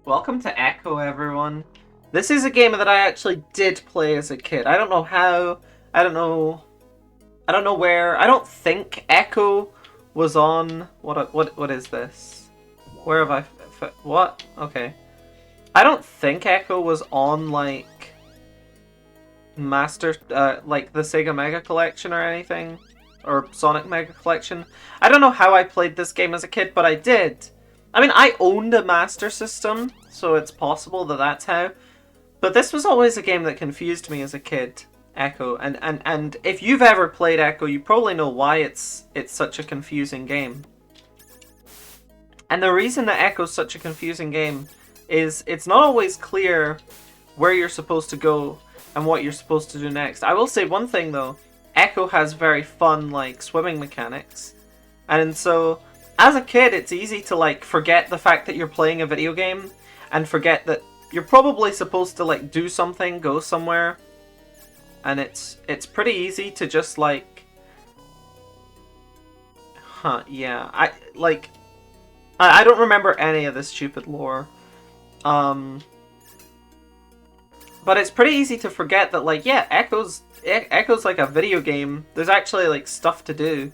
Welcome to Echo, everyone. This is a game that I actually did play as a kid. I don't know how. I don't know. I don't know where. I don't think Echo was on. What is this? Where have I? What? Okay. I don't think Echo was on like like the Sega Mega Collection or anything, or Sonic Mega Collection. I don't know how I played this game as a kid, but I did. I mean, I owned a Master System, so it's possible that that's how. But this was always a game that confused me as a kid, Echo. And if you've ever played Echo, you probably know why it's such a confusing game. And the reason that Echo's such a confusing game is it's not always clear where you're supposed to go and what you're supposed to do next. I will say one thing, though. Echo has very fun, like, swimming mechanics. And so as a kid, it's easy to, like, forget the fact that you're playing a video game and forget that you're probably supposed to, like, do something, go somewhere. And it's pretty easy to just, like... yeah. I don't remember any of this stupid lore. But it's pretty easy to forget that, like, yeah, Echo's like a video game. There's actually, like, stuff to do.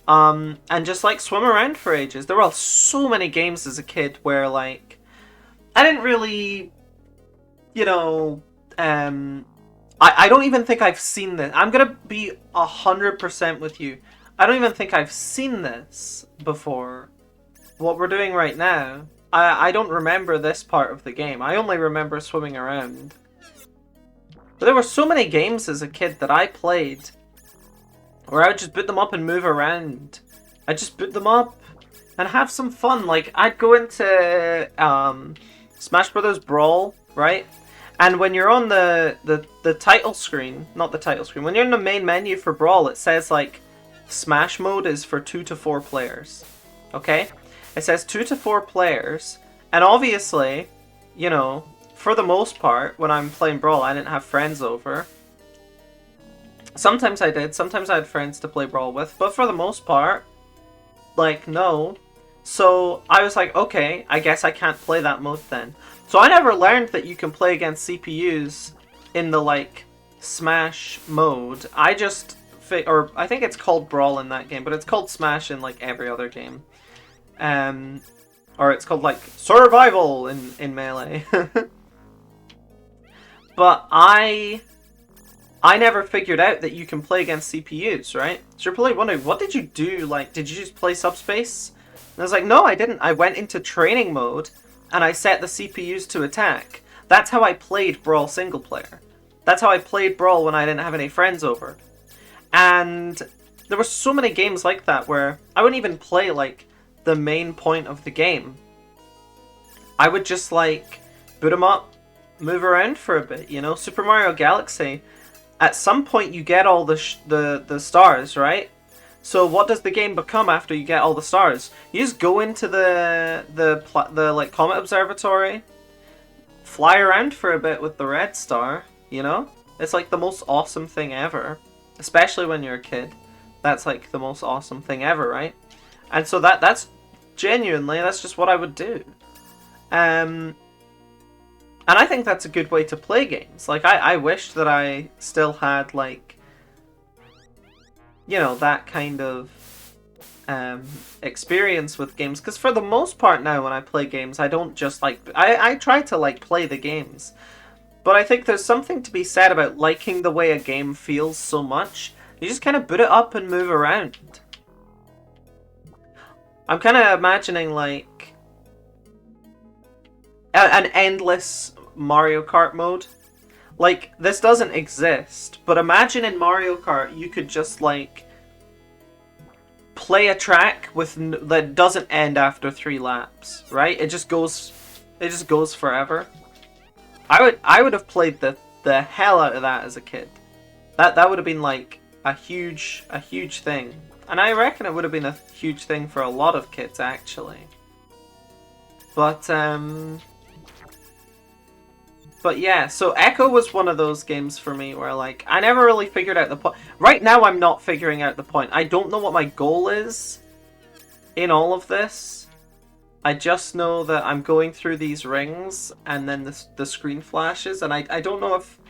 And just, like, swim around for ages. There were so many games as a kid where, like, I didn't really, you know, I don't even think I've seen this. I'm gonna be 100% with you. I don't even think I've seen this before. What we're doing right now, I don't remember this part of the game. I only remember swimming around. But there were so many games as a kid that I played where I would just boot them up and move around. I'd just boot them up and have some fun. Like, I'd go into Smash Brothers Brawl, right? And when you're on the title screen, not the title screen, when you're in the main menu for Brawl, it says, like, Smash mode is for 2 to 4 players. Okay? It says 2 to 4 players, and obviously, you know, for the most part, when I'm playing Brawl, I didn't have friends over. Sometimes I did, sometimes I had friends to play Brawl with, but for the most part, like, no. So I was like, okay, I guess I can't play that mode then. So I never learned that you can play against CPUs in the, like, Smash mode. I just, or I think it's called Brawl in that game, but it's called Smash in, like, every other game. Or it's called, like, Survival in Melee. But I never figured out that you can play against CPUs, right? So you're probably wondering, what did you do? Like, did you just play Subspace? And I was like, no, I didn't. I went into training mode, and I set the CPUs to attack. That's how I played Brawl single player. That's how I played Brawl when I didn't have any friends over. And there were so many games like that where I wouldn't even play, like, the main point of the game. I would just, like, boot them up, move around for a bit, you know? Super Mario Galaxy, at some point you get all the stars, right? So what does the game become after you get all the stars? You just go into the like, Comet Observatory, fly around for a bit with the red star, you know? It's like the most awesome thing ever. Especially when you're a kid. That's like the most awesome thing ever, right? And so that's genuinely, that's just what I would do. And I think that's a good way to play games. Like, I wish that I still had, like, you know, that kind of experience with games. Because for the most part now, when I play games, I don't just, like, I try to, like, play the games. But I think there's something to be said about liking the way a game feels so much. You just kind of boot it up and move around. I'm kind of imagining, like, an endless Mario Kart mode. Like, this doesn't exist, but imagine in Mario Kart you could just, like, play a track that doesn't end after 3 laps, right? It just goes forever. I would have played the hell out of that as a kid. That would have been, like, a huge thing. And I reckon it would have been a huge thing for a lot of kids, actually. But yeah, so Echo was one of those games for me where, like, I never really figured out the point. Right now, I'm not figuring out the point. I don't know what my goal is in all of this. I just know that I'm going through these rings, and then the screen flashes, and I don't know if...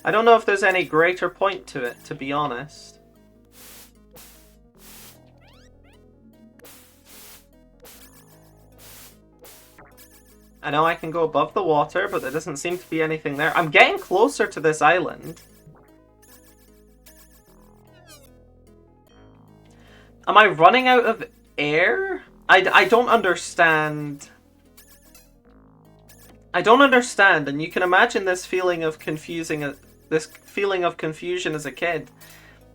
I don't know if there's any greater point to it, to be honest. I know I can go above the water, but there doesn't seem to be anything there. I'm getting closer to this island. Am I running out of air? I don't understand. I don't understand, and you can imagine this feeling of confusion as a kid,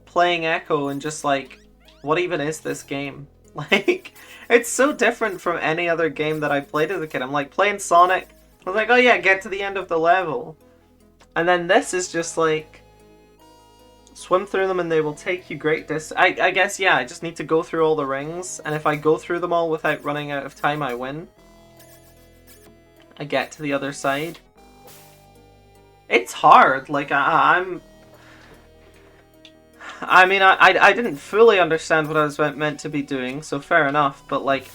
playing Echo and just like, what even is this game? Like, it's so different from any other game that I played as a kid. I'm like, playing Sonic, I was like, oh yeah, get to the end of the level. And then this is just like, swim through them and they will take you great distance. I guess, yeah, I just need to go through all the rings, and if I go through them all without running out of time, I win. I get to the other side. It's hard, like, I mean, I didn't fully understand what I was meant to be doing, so fair enough, but like,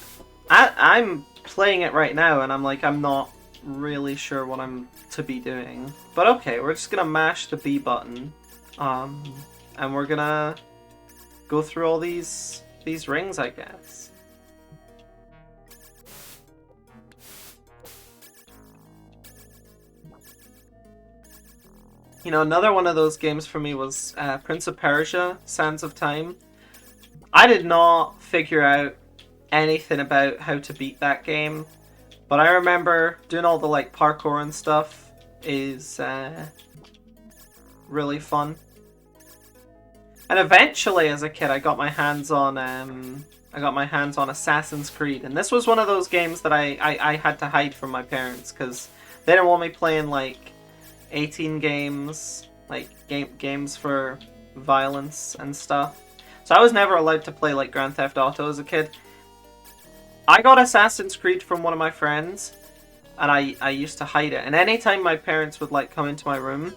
I'm playing it right now, and I'm like, I'm not really sure what I'm to be doing. But okay, we're just gonna mash the B button. And we're gonna go through all these rings, I guess. You know, another one of those games for me was Prince of Persia: Sands of Time. I did not figure out anything about how to beat that game, but I remember doing all the like parkour and stuff is really fun. And eventually, as a kid, I got my hands on Assassin's Creed, and this was one of those games that I had to hide from my parents because they didn't want me playing like 18 games, like games for violence and stuff. So I was never allowed to play like Grand Theft Auto as a kid. I got Assassin's Creed from one of my friends, and I used to hide it. And anytime my parents would like come into my room,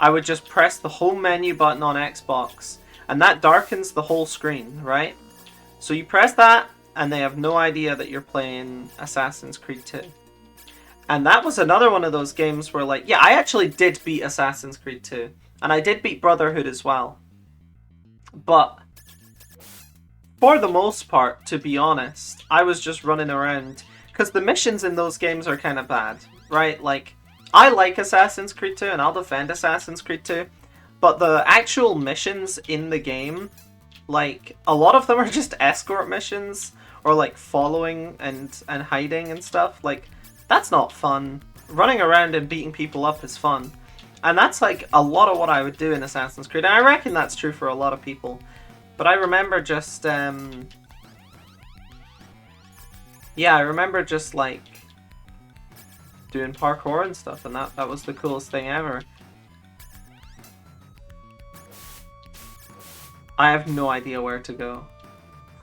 I would just press the home menu button on Xbox, and that darkens the whole screen, right? So you press that, and they have no idea that you're playing Assassin's Creed 2. And that was another one of those games where, like, yeah, I actually did beat Assassin's Creed 2, and I did beat Brotherhood as well. But for the most part, to be honest, I was just running around, because the missions in those games are kind of bad, right? Like, I like Assassin's Creed 2, and I'll defend Assassin's Creed 2, but the actual missions in the game, like, a lot of them are just escort missions, or like following and hiding and stuff. Like, that's not fun. Running around and beating people up is fun. And that's like a lot of what I would do in Assassin's Creed, and I reckon that's true for a lot of people. But I remember just, yeah, I remember just like doing parkour and stuff, and that was the coolest thing ever. I have no idea where to go.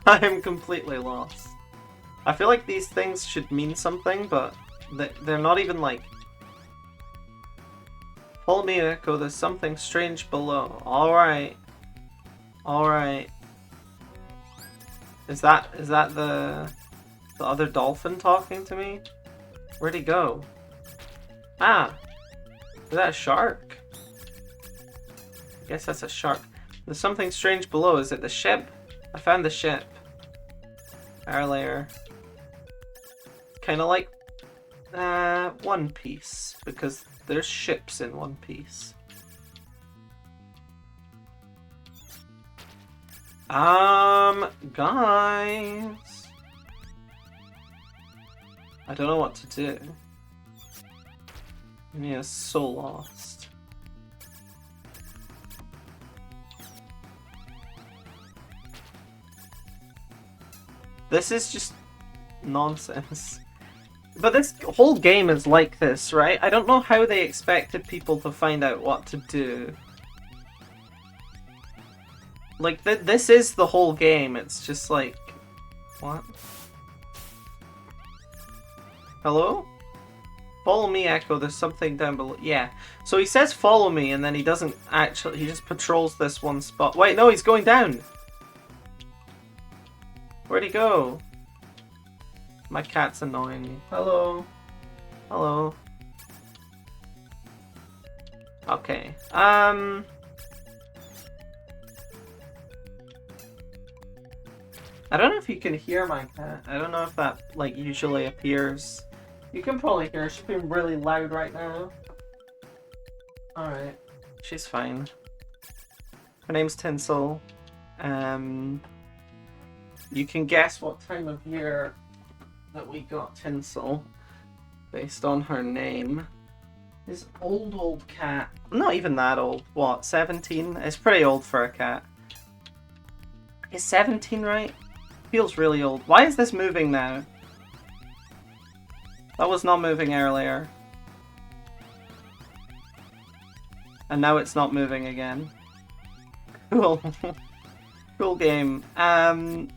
I am completely lost. I feel like these things should mean something, but they're not even like... Follow me, Echo, there's something strange below. Alright. Alright. Is that the other dolphin talking to me? Where'd he go? Ah! Is that a shark? I guess that's a shark. There's something strange below. Is it the ship? I found the ship earlier. Kind of like One Piece, because there's ships in One Piece. Guys, I don't know what to do. Yeah, so lost. This is just nonsense. But this whole game is like this, right? I don't know how they expected people to find out what to do. Like, this is the whole game. It's just like... What? Hello? Follow me, Echo. There's something down below. Yeah. So he says follow me, and then he doesn't actually... He just patrols this one spot. Wait, no, he's going down. Where'd he go? My cat's annoying me. Hello. Hello. Okay. I don't know if you can hear my cat. I don't know if that, like, usually appears. You can probably hear her. She's being really loud right now. Alright. She's fine. Her name's Tinsel. You can guess what time of year that we got Tinsel based on her name. This old cat. Not even that old. What, 17? It's pretty old for a cat. Is 17 right? Feels really old. Why is this moving now? That was not moving earlier. And now it's not moving again. Cool. Cool game. Alright,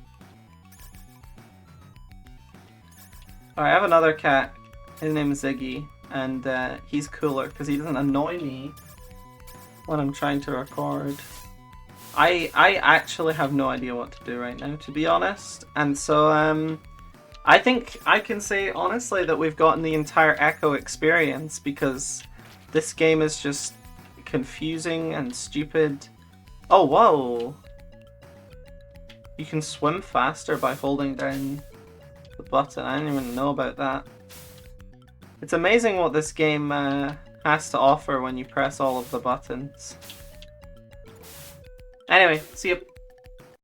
I have another cat. His name is Ziggy. And he's cooler because he doesn't annoy me when I'm trying to record. I actually have no idea what to do right now, to be honest. And so I think I can say honestly that we've gotten the entire Echo experience, because this game is just confusing and stupid. Oh, whoa! You can swim faster by holding down the button. I didn't even know about that. It's amazing what this game has to offer when you press all of the buttons. Anyway, see you.